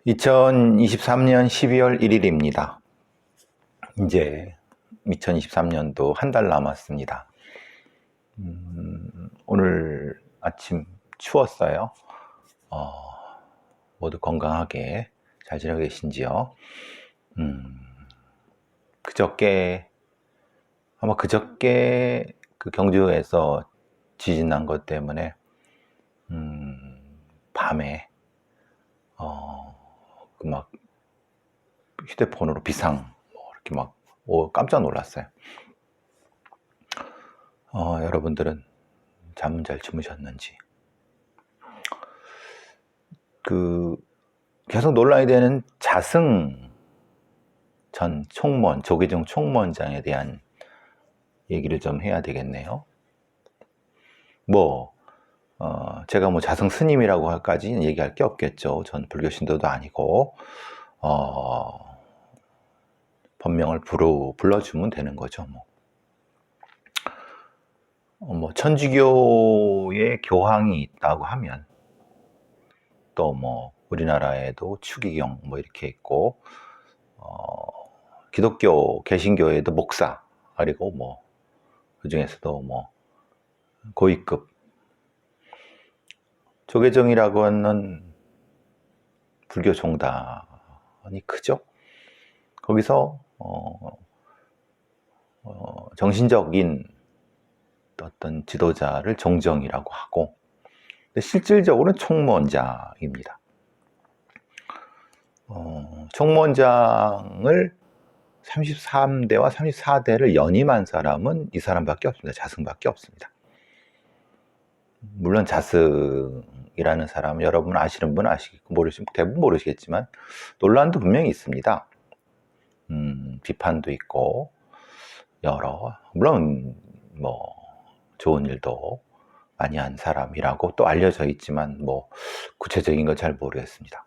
2023년 12월 1일입니다. 이제 2023년도 한 달 남았습니다. 오늘 아침 추웠어요. 모두 건강하게 잘 지내고 계신지요? 아마 그저께 그 경주에서 지진 난 것 때문에 밤에 막 휴대폰으로 비상 이렇게 막 깜짝 놀랐어요. 여러분들은 잠은 잘 주무셨는지. 계속 논란이 되는 자승 전 총무원, 조계종 총무원장에 대한 얘기를 좀 해야 되겠네요. 제가 자승 스님이라고까지는 얘기할 게 없겠죠. 전 불교 신도도 아니고, 법명을 불러주면 되는 거죠. 천주교의 교황이 있다고 하면, 또 우리나라에도 추기경 이렇게 있고, 기독교 개신교에도 목사, 그리고 그 중에서도 고위급, 조계종이라고 하는 불교 종단이 크죠. 거기서 정신적인 어떤 지도자를 정정이라고 하고, 근데 실질적으로는 총무원장입니다. 총무원장을 33대와 34대를 연임한 사람은 이 사람밖에 없습니다. 자승밖에 없습니다. 물론 자승이라는 사람 여러분 아시는 분 아시겠고 대부분 모르시겠지만 논란도 분명히 있습니다. 비판도 있고 물론 좋은 일도 많이 한 사람이라고 또 알려져 있지만 구체적인 건 잘 모르겠습니다.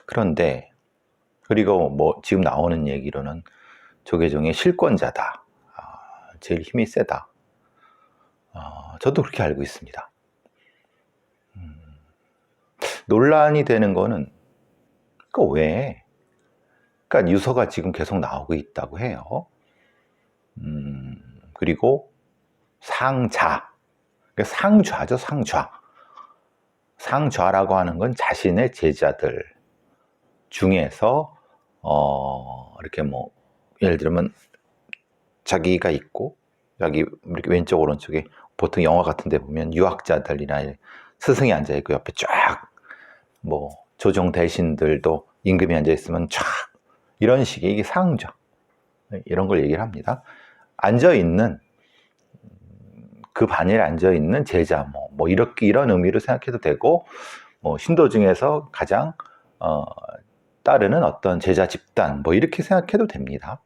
그런데 그리고 지금 나오는 얘기로는 조계종의 실권자다, 제일 힘이 세다. 저도 그렇게 알고 있습니다. 논란이 되는 거는 왜? 그러니까 유서가 지금 계속 나오고 있다고 해요. 그리고 상좌, 상좌죠, 상좌. 상좌라고 하는 건 자신의 제자들 중에서 이렇게 예를 들면 자기가 있고 여기 이렇게 왼쪽 오른쪽에 보통 영화 같은 데 보면 유학자들이나 스승이 앉아 있고 옆에 쫙 조정 대신들도 임금이 앉아 있으면 쫙 이런 식의 이게 상좌, 이런 걸 얘기를 합니다. 앉아 있는 그 반열에 앉아 있는 제자 이런 의미로 생각해도 되고, 신도 중에서 가장 따르는 어떤 제자 집단 이렇게 생각해도 됩니다.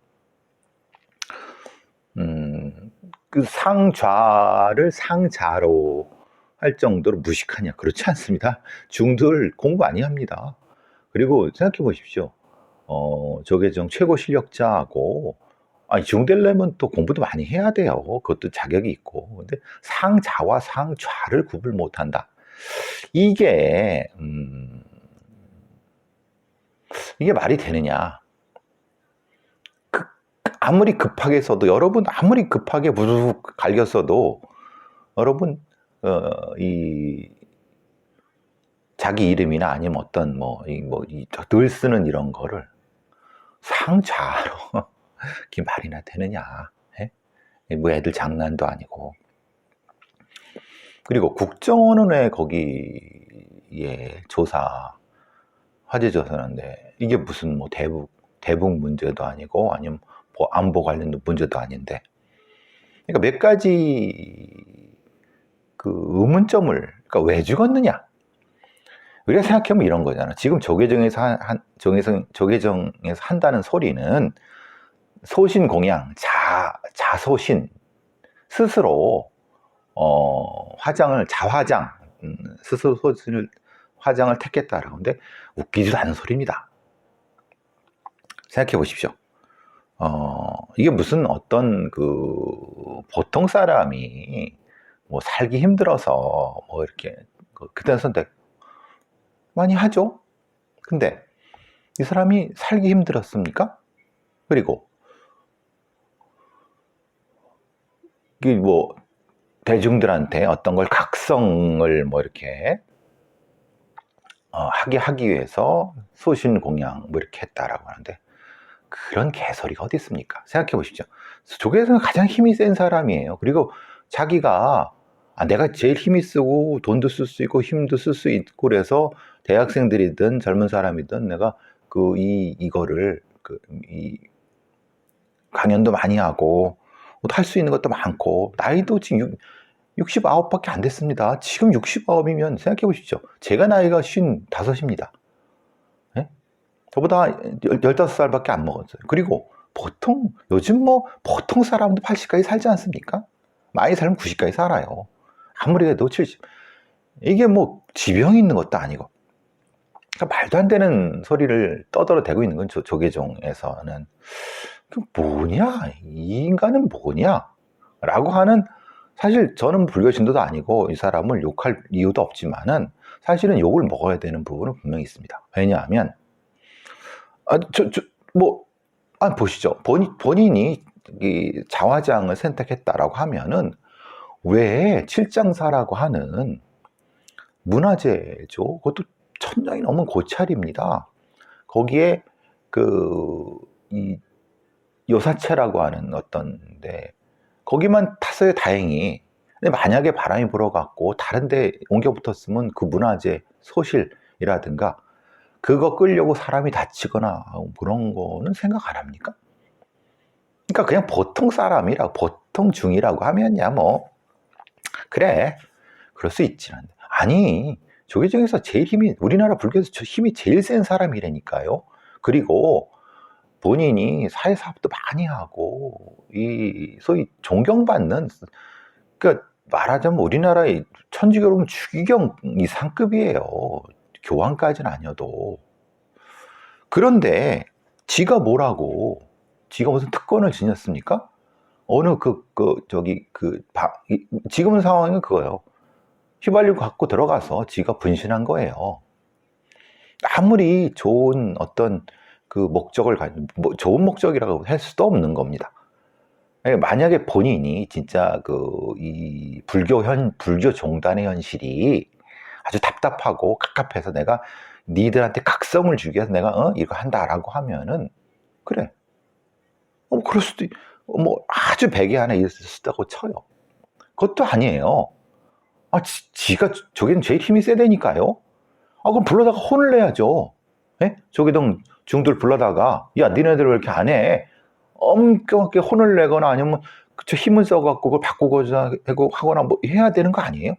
그 상좌를 상자로 할 정도로 무식하냐? 그렇지 않습니다. 중들 공부 많이 합니다. 그리고 생각해 보십시오. 조계종 최고 실력자하고, 중되려면 또 공부도 많이 해야 돼요. 그것도 자격이 있고. 근데 상자와 상좌를 구분 못 한다. 이게 말이 되느냐? 아무리 급하게 써도, 여러분 아무리 급하게 부르륵 갈겼어도 여러분 자기 이름이나 아니면 어떤 늘 쓰는 이런 거를 상좌로 그게 말이나 되느냐? 애들 장난도 아니고. 그리고 국정원은 왜 거기에 화재 조사하는데 이게 무슨 대북 문제도 아니고 아니면 안보 관련 문제도 아닌데, 그러니까 몇 가지 의문점을, 왜 죽었느냐? 우리가 생각해보면 이런 거잖아. 지금 조계종에서 한다는 소리는 소신공양, 자소신, 스스로 자화장, 스스로 화장을 택했다라고 하는데 웃기지도 않은 소리입니다. 생각해 보십시오. 이게 무슨 어떤 보통 사람이 살기 힘들어서 이렇게 그때는 선택 많이 하죠. 근데 이 사람이 살기 힘들었습니까? 그리고 이 뭐 대중들한테 어떤 걸 각성을 뭐 이렇게 하기 위해서 소신 공양 뭐 이렇게 했다라고 하는데, 그런 개소리가 어디 있습니까? 생각해 보십시오. 조계종은 가장 힘이 센 사람이에요. 그리고 자기가 내가 제일 힘이 쓰고 돈도 쓸 수 있고 힘도 쓸 수 있고 그래서 대학생들이든 젊은 사람이든 내가 이거를 이 강연도 많이 하고 할 수 있는 것도 많고, 나이도 지금 69밖에 안 됐습니다. 지금 69이면 생각해 보십시오. 제가 나이가 55입니다. 저보다 15살밖에 안 먹었어요. 그리고 요즘 보통 사람도 80까지 살지 않습니까? 많이 살면 90까지 살아요. 아무리 해도 70. 이게 뭐 지병이 있는 것도 아니고. 그러니까 말도 안 되는 소리를 떠들어대고 있는 건 조계종에서는. 뭐냐? 이 인간은 뭐냐? 라고 하는, 사실 저는 불교 신도도 아니고 이 사람을 욕할 이유도 없지만은 사실은 욕을 먹어야 되는 부분은 분명히 있습니다. 왜냐하면 보시죠. 본인이 이 자화장을 선택했다라고 하면은 왜 칠장사라고 하는 문화재죠. 그것도 1000년이 넘은 고찰입니다. 거기에 이 요사체라고 하는 어떤데 거기만 탔어요, 다행히. 근데 만약에 바람이 불어갖고 다른 데 옮겨 붙었으면 그 문화재 소실이라든가 그거 끌려고 사람이 다치거나 그런 거는 생각 안 합니까? 그러니까 그냥 보통 사람이라고, 보통 중이라고 하면야 뭐 그래, 그럴 수 있지. 아니, 조계종에서 우리나라 불교에서 힘이 제일 센 사람이라니까요. 그리고 본인이 사회사업도 많이 하고 소위 존경받는, 그러니까 말하자면 우리나라의 천주교로는 추기경 이상급이에요. 교황까지는 아니어도. 그런데 지가 무슨 특권을 지녔습니까? 지금 상황은 그거예요. 휘발유 갖고 들어가서 지가 분신한 거예요. 아무리 좋은 어떤 목적을 좋은 목적이라고 할 수도 없는 겁니다. 만약에 본인이 진짜 이 불교 종단의 현실이 아주 답답하고 갑갑해서 내가 니들한테 각성을 주기 위해서 내가 이거 한다라고 하면은 그래. 그럴 수도 아주 백에 하나 있을 수도 있다고 쳐요. 그것도 아니에요. 지가 저기는 제일 힘이 세다니까요. 그럼 불러다가 혼을 내야죠. 조계종 중들 불러다가 야, 니네들 왜 이렇게 안 해? 엄격하게 혼을 내거나 아니면 저 힘을 써갖고 그걸 바꾸고자 하거나 뭐 해야 되는 거 아니에요?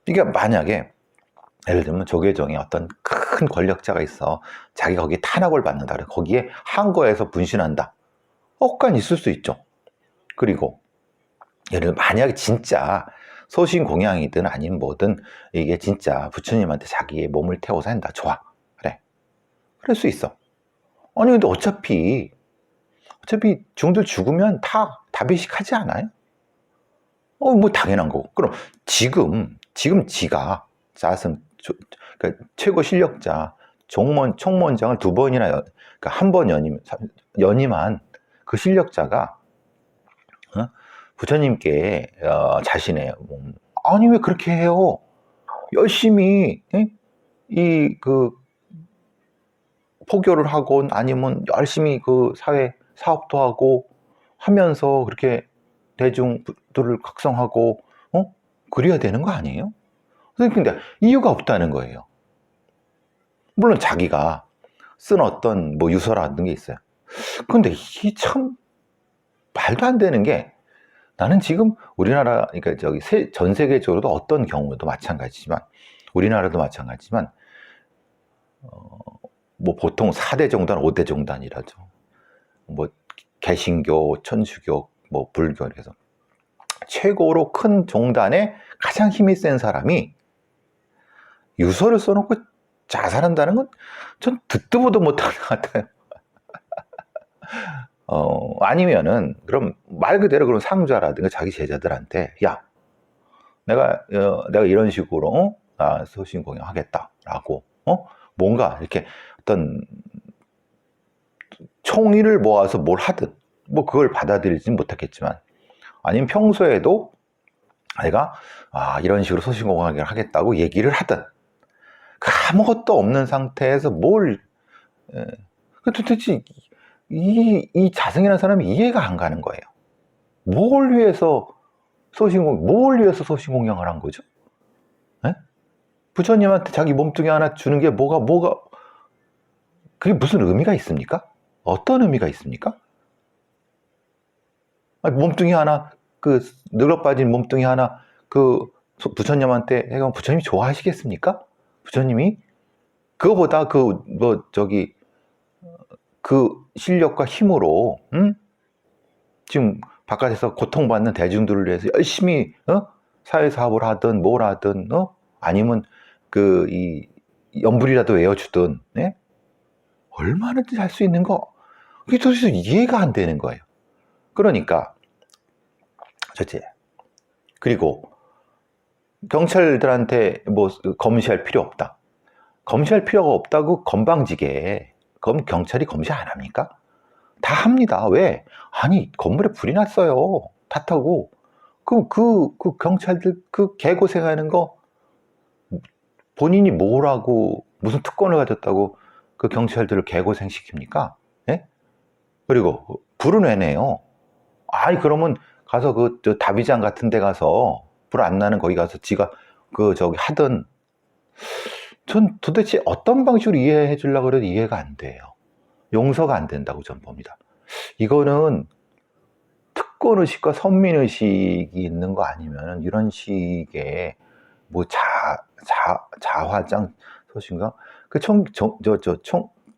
이게 만약에 예를 들면 조계종에 어떤 큰 권력자가 있어, 자기가 거기에 탄압을 받는다 그래, 거기에 항거에서 분신한다, 억간 있을 수 있죠. 그리고 예를 들면 만약에 진짜 소신 공양이든 아니면 뭐든 이게 진짜 부처님한테 자기의 몸을 태워서 한다, 좋아, 그래, 그럴 수 있어. 아니 근데 어차피 중들 죽으면 다 비식하지 않아요? 뭐 당연한 거고. 그럼 지금 지가 그러니까 최고 실력자 총무원장을 2번이나 그러니까 한 번 연임한 그 실력자가 부처님께 자신의 몸, 아니 왜 그렇게 해요? 열심히 포교를 하건 아니면 열심히 사회 사업도 하고 하면서 그렇게 대중들을 각성하고 그래야 되는 거 아니에요? 근데 이유가 없다는 거예요. 물론 자기가 쓴 어떤 유서라는 게 있어요. 근데 이게 참 말도 안 되는 게, 나는 지금 우리나라, 그러니까 전 세계적으로도 어떤 경우도 마찬가지지만 우리나라도 마찬가지지만 보통 4대 정단, 5대 정단이라죠. 개신교, 천주교, 불교, 그래서 최고로 큰 종단에 가장 힘이 센 사람이 유서를 써놓고 자살한다는 건 전 듣도 보도 못하는 것 같아요. 아니면은 그럼 말 그대로 그런 상좌라든가 자기 제자들한테 야, 내가 이런 식으로 소신 공양하겠다라고 뭔가 이렇게 어떤 총의를 모아서 뭘 하든 뭐 그걸 받아들이지는 못했겠지만, 아니면 평소에도 내가 이런 식으로 소신공학을 하겠다고 얘기를 하든, 아무것도 없는 상태에서 뭘 도대체 이 자승이라는 사람이 이해가 안 가는 거예요. 뭘 위해서 소신공양을 한 거죠? 에? 부처님한테 자기 몸뚱이 하나 주는 게 그게 무슨 의미가 있습니까? 어떤 의미가 있습니까? 몸뚱이 하나, 늙어빠진 몸뚱이 하나, 부처님한테 해가면 부처님이 좋아하시겠습니까? 부처님이? 그거보다 그 실력과 힘으로, 지금 바깥에서 고통받는 대중들을 위해서 열심히, 사회사업을 하든, 뭘 하든, 아니면 이 연불이라도 외워주든, 네? 얼마든지 할 수 있는 거, 그게 도대체 이해가 안 되는 거예요. 그러니까, 첫째. 그리고, 경찰들한테 검시할 필요 없다. 검시할 필요가 없다고 건방지게, 그럼 경찰이 검시 안 합니까? 다 합니다. 왜? 아니, 건물에 불이 났어요. 탓하고. 그 경찰들 개고생하는 거, 본인이 뭐라고, 무슨 특권을 가졌다고 그 경찰들을 개고생 시킵니까? 예? 그리고 불은 왜 내요? 그러면 가서 저 다비장 같은 데 가서 불 안 나는 거기 가서 지가 하든. 전 도대체 어떤 방식으로 이해해 주려고 그래도 이해가 안 돼요. 용서가 안 된다고 전 봅니다. 이거는 특권의식과 선민의식이 있는 거 아니면 이런 식의 자화장 소신가?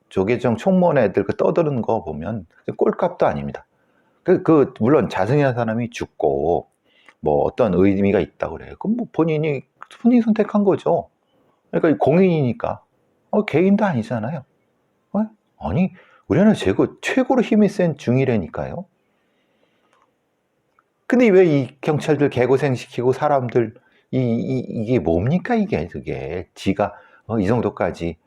조계종 총무원 애들 떠드는 거 보면 꼴값도 아닙니다. 물론 자승이라는 사람이 죽고 어떤 의미가 있다고 그래요. 그럼 본인이 선택한 거죠. 그러니까 공인이니까. 개인도 아니잖아요. 아니, 우리나라 최고로 힘이 센 중이라니까요. 근데 왜 이 경찰들 개고생시키고 사람들, 이게 뭡니까, 그게. 지가, 이 정도까지,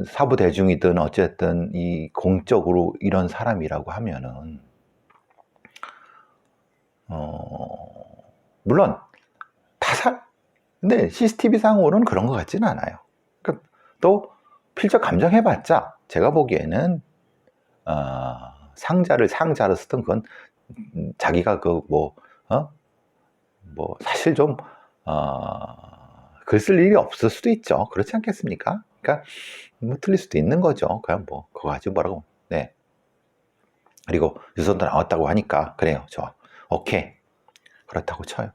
사부대중이든 어쨌든 이 공적으로 이런 사람이라고 하면은, 물론, 타살? 근데 CCTV 상으로는 그런 것 같지는 않아요. 그러니까 또, 필적 감정해봤자, 제가 보기에는, 상자를 쓰든 그건 자기가 사실 좀, 글 쓸 일이 없을 수도 있죠. 그렇지 않겠습니까? 그러니까, 틀릴 수도 있는 거죠. 그냥 그거 가지고 뭐라고. 네. 그리고 유선도 나왔다고 하니까, 그래요. 좋아. 오케이. 그렇다고 쳐요.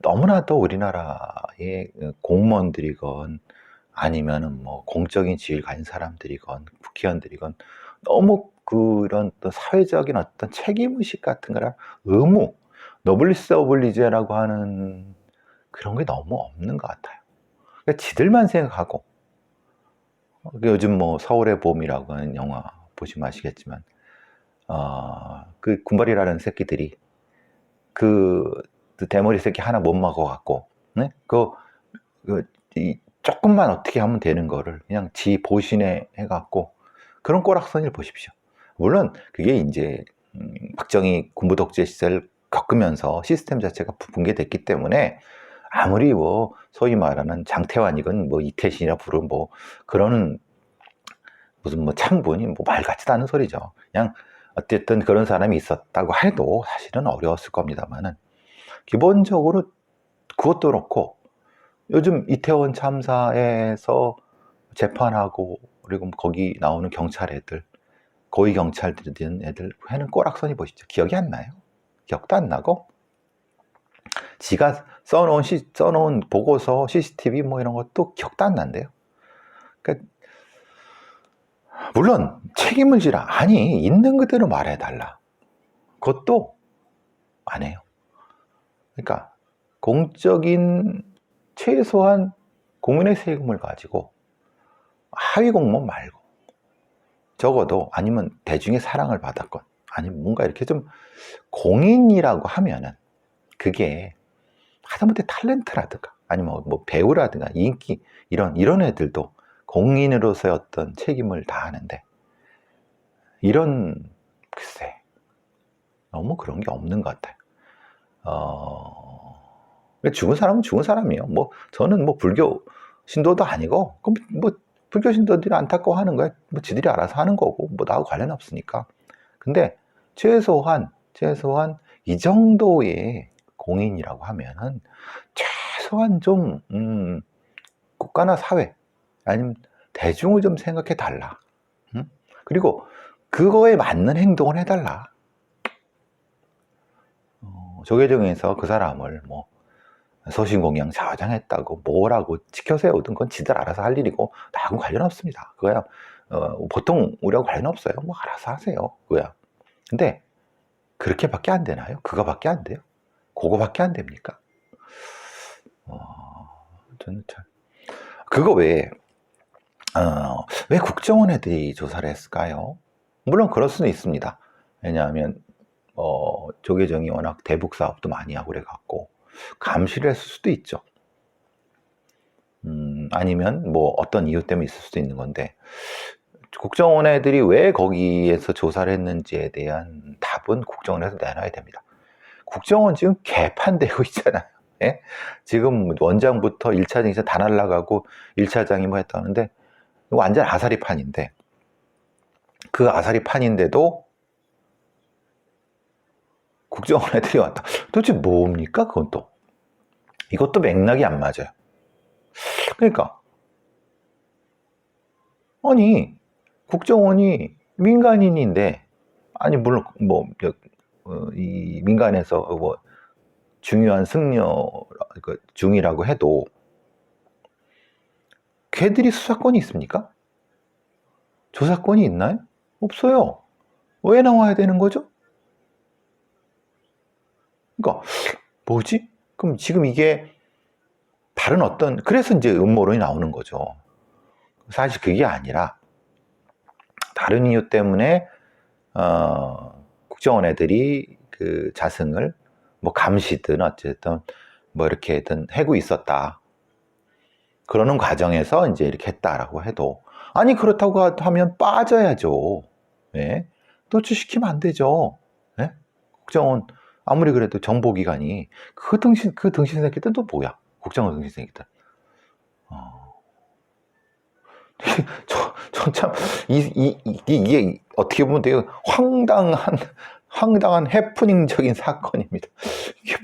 너무나도 우리나라의 공무원들이건, 아니면은 공적인 지위를 가진 사람들이건, 국회의원들이건, 너무 이런 또 사회적인 어떤 책임의식 같은 거랑 의무, 너블리스 오블리제라고 하는 그런 게 너무 없는 것 같아요. 그러니까 지들만 생각하고, 요즘 서울의 봄이라고 하는 영화 보시면 아시겠지만, 군발이라는 새끼들이 대머리 새끼 하나 못 먹어갖고, 네? 조금만 어떻게 하면 되는 거를 그냥 지 보신에 해갖고, 그런 꼬락서니를 보십시오. 물론 그게 이제 박정희 군부 독재 시절 겪으면서 시스템 자체가 붕괴됐기 때문에, 아무리 소위 말하는 장태환이건 이태신이라 부른 그런 무슨 참분이 말 같지도 않은 소리죠. 그냥 어쨌든 그런 사람이 있었다고 해도 사실은 어려웠을 겁니다만은, 기본적으로 그것도 그렇고, 요즘 이태원 참사에서 재판하고, 그리고 거기 나오는 경찰 애들, 고위 경찰들인 애들 해는 꼬락서니 보시죠. 기억이 안 나요. 기억도 안 나고, 지가 써놓은 보고서, CCTV 이런 것도 기억도 안 난대요. 그러니까 물론 책임을 지라. 아니, 있는 그대로 말해달라. 그것도 안 해요. 그러니까 공적인, 최소한 국민의 세금을 가지고 하위 공무원 말고, 적어도, 아니면 대중의 사랑을 받았건, 아니면 뭔가 이렇게 좀 공인이라고 하면은 그게 하다못해 탤런트라든가 아니면 뭐 배우라든가 인기 이런 애들도 공인으로서의 어떤 책임을 다하는데 이런 글쎄 너무 그런 게 없는 것 같아요. 죽은 사람은 죽은 사람이에요. 뭐 저는 뭐 불교 신도도 아니고 그럼 뭐 불교 신도들이 안타까워하는 거야. 뭐 지들이 알아서 하는 거고 뭐 나하고 관련 없으니까. 근데 최소한 이 정도의 공인이라고 하면은 최소한 좀 국가나 사회 아니면 대중을 좀 생각해 달라. 그리고 그거에 맞는 행동을 해달라. 조계종에서 그 사람을 뭐 소신공양 좌장했다고 뭐라고 지켜세우든 그건 지들 알아서 할 일이고 나하고는 관련 없습니다. 그거야 보통 우리하고 관련 없어요. 뭐 알아서 하세요. 그거야. 근데 그렇게밖에 안 되나요? 그거밖에 안 돼요? 그거밖에 안 됩니까? 저는 참 그거 왜 국정원 애들이 조사를 했을까요? 물론 그럴 수는 있습니다. 왜냐하면 조계종이 워낙 대북 사업도 많이 하고 그래갖고 감시를 했을 수도 있죠. 아니면 뭐 어떤 이유 때문에 있을 수도 있는 건데 국정원 애들이 왜 거기에서 조사를 했는지에 대한 답은 국정원에서 내놔야 됩니다. 국정원 지금 개판되고 있잖아요. 예? 지금 원장부터 1차장, 2차 다 날라가고 1차장이 뭐 했다는데 완전 아사리판인데 그 아사리판인데도 국정원 애들이 왔다. 도대체 뭡니까 그건 또. 이것도 맥락이 안 맞아요. 그러니까 아니 국정원이 민간인인데 아니 물론 뭐 이 민간에서 뭐 중요한 승려 중이라고 해도 걔들이 수사권이 있습니까? 조사권이 있나요? 없어요. 왜 나와야 되는 거죠? 그러니까 뭐지? 그럼 지금 이게 다른 어떤 그래서 이제 음모론이 나오는 거죠. 사실 그게 아니라 다른 이유 때문에 국정원 애들이 그 자승을 뭐 감시든 어쨌든 뭐 이렇게든 해고 있었다. 그러는 과정에서 이제 이렇게 했다라고 해도 아니 그렇다고 하면 빠져야죠. 네? 노출시키면 안 되죠. 네? 국정원 아무리 그래도 정보기관이 그 등신 새끼들 또 뭐야? 국정원 등신 새끼들. 참 이게 어떻게 보면 되게 황당한 해프닝적인 사건입니다. 이게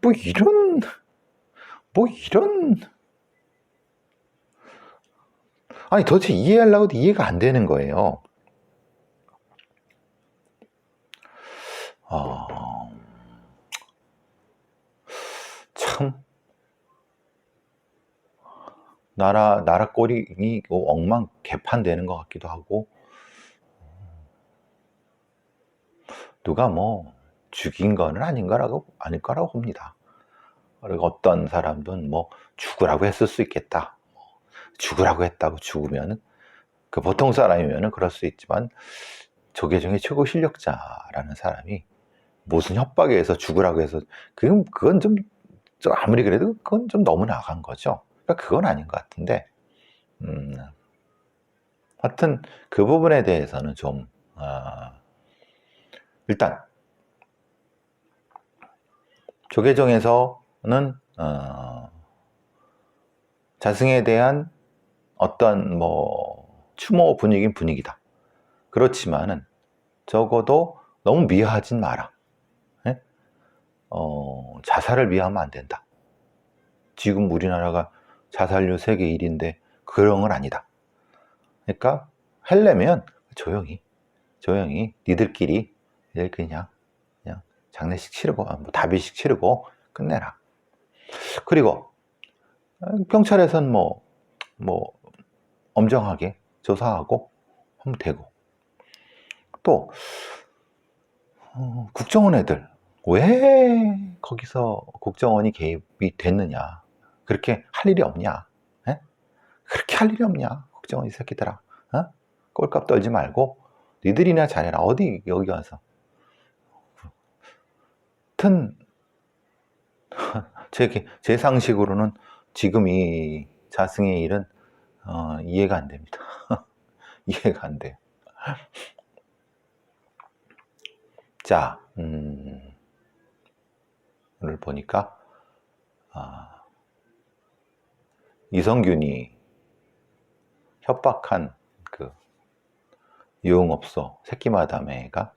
뭐 이런 아니 도대체 이해하려고도 이해가 안 되는 거예요. 참 나라 꼴이 엉망 개판되는 것 같기도 하고 누가 뭐 죽인 거는 아닐 거라고 봅니다. 그리고 어떤 사람은 뭐 죽으라고 했을 수 있겠다. 죽으라고 했다고 죽으면 그 보통 사람이면은 그럴 수 있지만 조계종의 최고 실력자라는 사람이 무슨 협박에 의해서 죽으라고 해서 그건 좀 아무리 그래도 그건 좀 너무 나간 거죠. 그러니까 그건 아닌 것 같은데 하여튼 그 부분에 대해서는 좀 일단 조계종에서는 자승에 대한 어떤 뭐 추모 분위기는 분위기다. 그렇지만은 적어도 너무 미화하진 마라. 예? 자살을 미화하면 안 된다. 지금 우리나라가 자살률 세계 1위인데 그런 건 아니다. 그러니까 하려면 조용히 니들끼리 그냥 장례식 치르고 뭐 다비식 치르고 끝내라. 그리고 경찰에선 뭐 엄정하게 조사하고 하면 되고 또 국정원 애들 왜 거기서 국정원이 개입이 됐느냐 그렇게 할 일이 없냐 에? 그렇게 할 일이 없냐 국정원 이 새끼들아 꼴값 떨지 말고 니들이나 잘해라 어디 여기 와서 하여튼 제 상식으로는 지금 이 자승의 일은 이해가 안 됩니다. 이해가 안 돼요. 자, 오늘 보니까 이성균이 협박한 그 유흥업소 새끼마다매가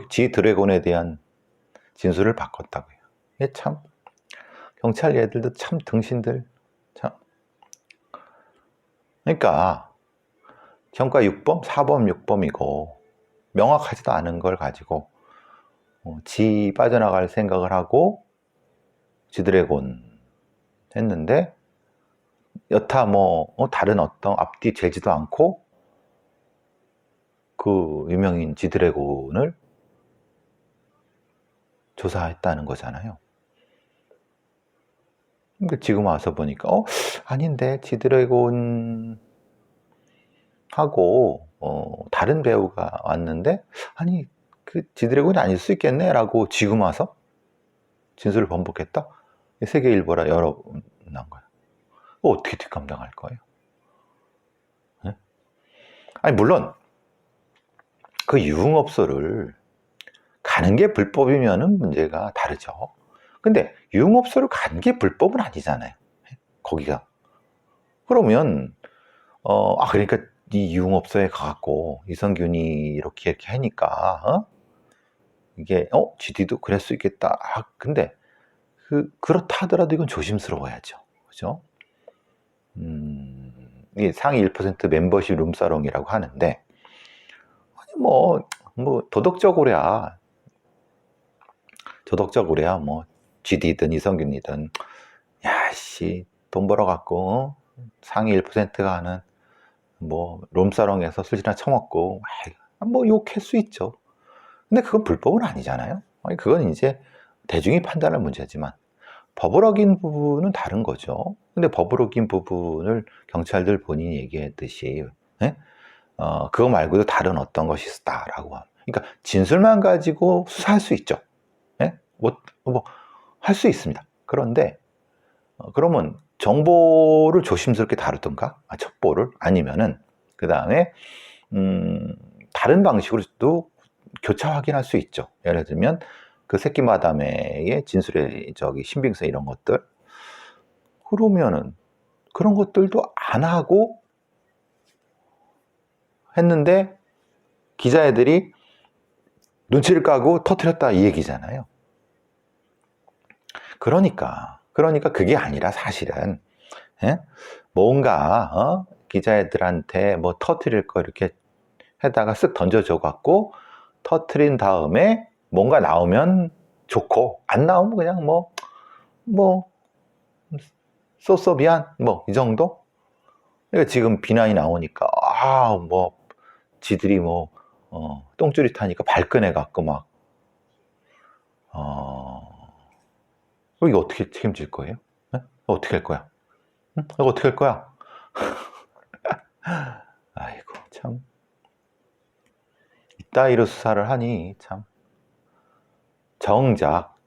지 드래곤에 대한 진술을 바꿨다고요. 이게 참 경찰 얘들도 참 등신들 참. 그러니까 경과 6범, 4범, 6범이고 명확하지도 않은 걸 가지고 지 빠져나갈 생각을 하고 지 드래곤 했는데 여타 다른 어떤 앞뒤 재지도 않고 그 유명인 지 드래곤을 조사했다는 거잖아요. 근데 지금 와서 보니까 아닌데 지 드래곤 하고 다른 배우가 왔는데 아니 그 지 드래곤이 아닐 수 있겠네 라고 지금 와서 진술을 번복했다. 세계일보라 여러 난 거야. 어떻게 뒷감당할 거예요? 네? 아니 물론 그 유흥업소를 가는 게 불법이면은 문제가 다르죠. 근데 유흥업소를 간 게 불법은 아니잖아요. 거기가. 그러면 그러니까 이 유흥업소에 가갖고 이성균이 이렇게 하니까 이게 GD도 그럴 수 있겠다. 근데 그렇다 하더라도 이건 조심스러워야죠. 그죠? 이게 상위 1% 멤버십 룸사롱이라고 하는데 아니 뭐 도덕적으로야 GD든 이성균이든 야씨 돈 벌어갖고 상위 1%가 하는 룸사롱에서 술이나 처먹고 욕할 수 있죠. 근데 그건 불법은 아니잖아요. 아니, 그건 이제 대중이 판단할 문제지만 법을 어긴 부분은 다른 거죠. 근데 법을 어긴 부분을 경찰들 본인이 얘기했듯이 그거 말고도 다른 어떤 것이 있다라고 합니다. 그러니까 진술만 가지고 수사할 수 있죠. 할 수 있습니다. 그런데 그러면 정보를 조심스럽게 다루든가 첩보를 아니면은 그 다음에 다른 방식으로도 교차 확인할 수 있죠. 예를 들면 그 새끼 마담의 진술의 신빙성 이런 것들 그러면은 그런 것들도 안 하고 했는데 기자애들이 눈치를 까고 터뜨렸다 이 얘기잖아요. 그러니까 그게 아니라 사실은 뭔가 기자애들한테 터뜨릴 거 이렇게 해다가 쓱 던져줘 갖고 터뜨린 다음에 뭔가 나오면 좋고 안 나오면 그냥 쏘쏘 미안 이 정도? 그러니까 지금 비난이 나오니까 지들이 똥줄이 타니까 발끈해 갖고 이거 어떻게 책임질 거예요? 어떻게 할 거야? 이거 어떻게 할 거야? 아이고 참 이따위로 수사를 하니 참 정작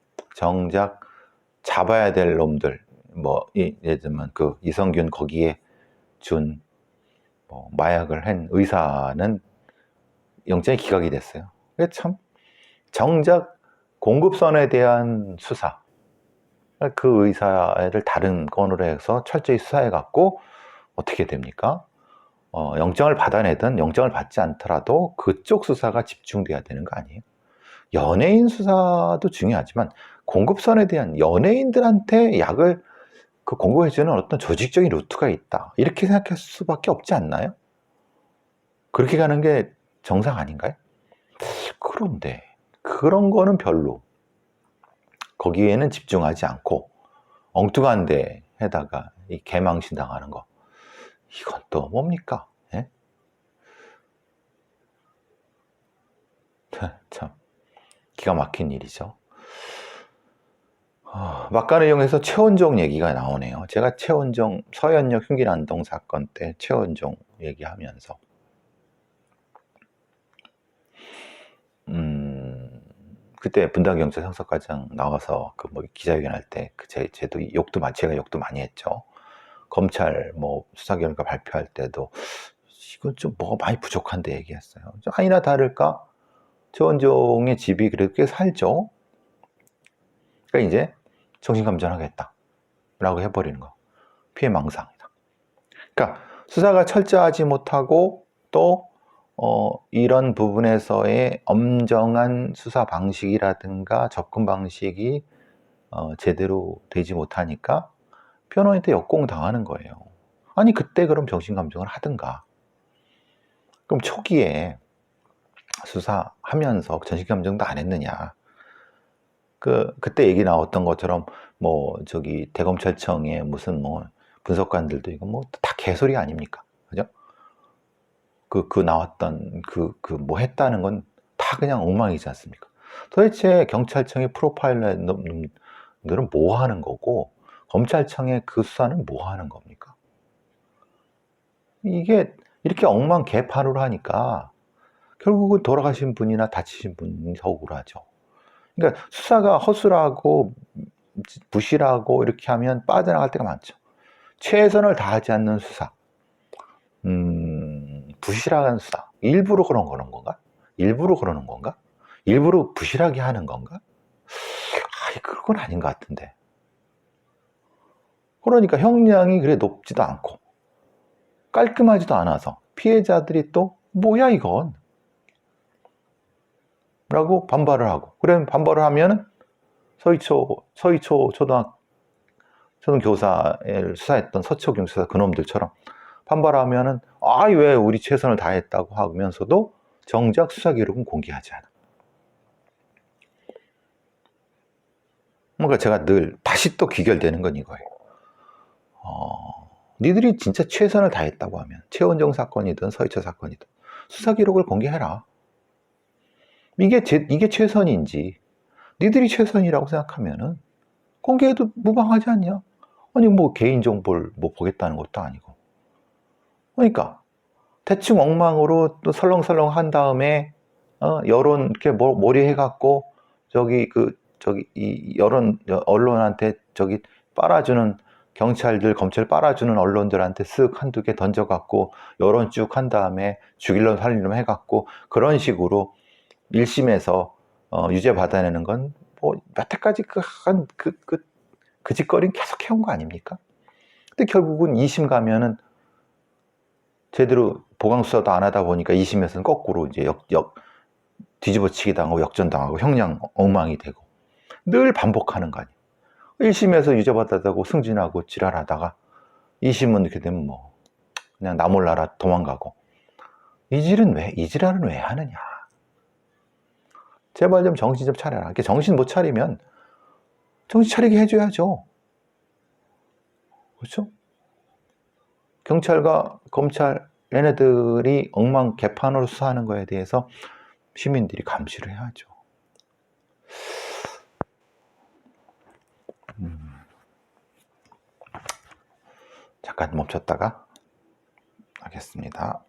잡아야 될 놈들 예를 들면 그 이성균 거기에 준 마약을 한 의사는 영장이 기각이 됐어요. 참 정작 공급선에 대한 수사 그 의사를 다른 건으로 해서 철저히 수사해 갖고 어떻게 됩니까? 영장을 받아내든 영장을 받지 않더라도 그쪽 수사가 집중돼야 되는 거 아니에요? 연예인 수사도 중요하지만 공급선에 대한 연예인들한테 약을 공급해주는 어떤 조직적인 루트가 있다 이렇게 생각할 수밖에 없지 않나요? 그렇게 가는 게 정상 아닌가요? 그런데 그런 거는 별로 거기에는 집중하지 않고 엉뚱한 데 해다가 이 개망신 당하는 거 이건 또 뭡니까? 예? 참 기가 막힌 일이죠. 막간을 이용해서 최원종 얘기가 나오네요. 제가 최원종 서현역 흉기난동 사건 때 최원종 그때 분당경찰 형사과장 나와서 그 뭐 기자회견 할 때 그 제도 욕도 제가 욕도 많이 했죠. 검찰 뭐 수사 결과 발표할 때도 이건 좀 뭐가 많이 부족한데 얘기했어요. 아니나 다를까 최원종의 집이 그래도 꽤 살죠. 그러니까 이제 정신감전하겠다라고 해버리는 거. 피해망상이다. 그러니까 수사가 철저하지 못하고 또 이런 부분에서의 엄정한 수사 방식이라든가 접근 방식이 제대로 되지 못하니까 변호인한테 역공당하는 거예요. 아니 그때 그럼 정신감정을 하든가. 그럼 초기에 수사하면서 정신감정도 안 했느냐. 그때 얘기 나왔던 것처럼 뭐 저기 대검찰청에 무슨 뭐 분석관들도 이거 뭐 다 개소리 아닙니까? 그죠? 나왔던 뭐 했다는 건 다 그냥 엉망이지 않습니까? 도대체 경찰청의 프로파일러들은 뭐 하는 거고 검찰청의 그 수사는 뭐 하는 겁니까? 이게 이렇게 엉망개판으로 하니까 결국은 돌아가신 분이나 다치신 분이 더 억울하죠. 그러니까 수사가 허술하고 부실하고 이렇게 하면 빠져나갈 때가 많죠. 최선을 다하지 않는 수사, 부실한 수사, 일부러 그런 건가? 일부러 그러는 건가? 일부러 부실하게 하는 건가? 그건 아닌 것 같은데. 그러니까 형량이 그래 높지도 않고 깔끔하지도 않아서 피해자들이 또 뭐야 이건? 라고 반발을 하고, 그러면 반발을 하면은 서희초 초등교사를 수사했던 서초경 수사 그놈들처럼 반발하면은 왜 우리 최선을 다했다고 하면서도 정작 수사 기록은 공개하지 않아. 뭔가 제가 늘 다시 또 귀결되는 건 이거예요. 니들이 진짜 최선을 다했다고 하면 최원정 사건이든 서희초 사건이든 수사 기록을 공개해라. 이게 최선인지 니들이 최선이라고 생각하면은 공개해도 무방하지 않냐? 아니 뭐 개인정보를 뭐 보겠다는 것도 아니고. 그러니까 대충 엉망으로 또 설렁설렁 한 다음에 여론 이렇게 몰이해갖고 이 여론 언론한테 빨아주는 경찰들 검찰 빨아주는 언론들한테 쓱 한두 개 던져갖고 여론 쭉 한 다음에 죽일놈 살리놈 해갖고 그런 식으로 1심에서 유죄 받아내는 건 뭐 여태까지 그 짓거리는 계속 해온 거 아닙니까? 근데 결국은 2심 가면은 제대로 보강수사도 안 하다 보니까 2심에서는 거꾸로 이제 뒤집어치기 당하고 역전당하고 형량 엉망이 되고 늘 반복하는 거 아니에요. 1심에서 유죄 받았다고 승진하고 지랄하다가 2심은 이렇게 되면 뭐 그냥 나 몰라라 도망가고 이 지랄은 왜 하느냐. 제발 좀 정신 좀 차려라. 이렇게 정신 못 차리면 정신 차리게 해줘야죠. 그렇죠? 경찰과 검찰 얘네들이 엉망 개판으로 수사하는 거에 대해서 시민들이 감시를 해야죠. 잠깐 멈췄다가 하겠습니다.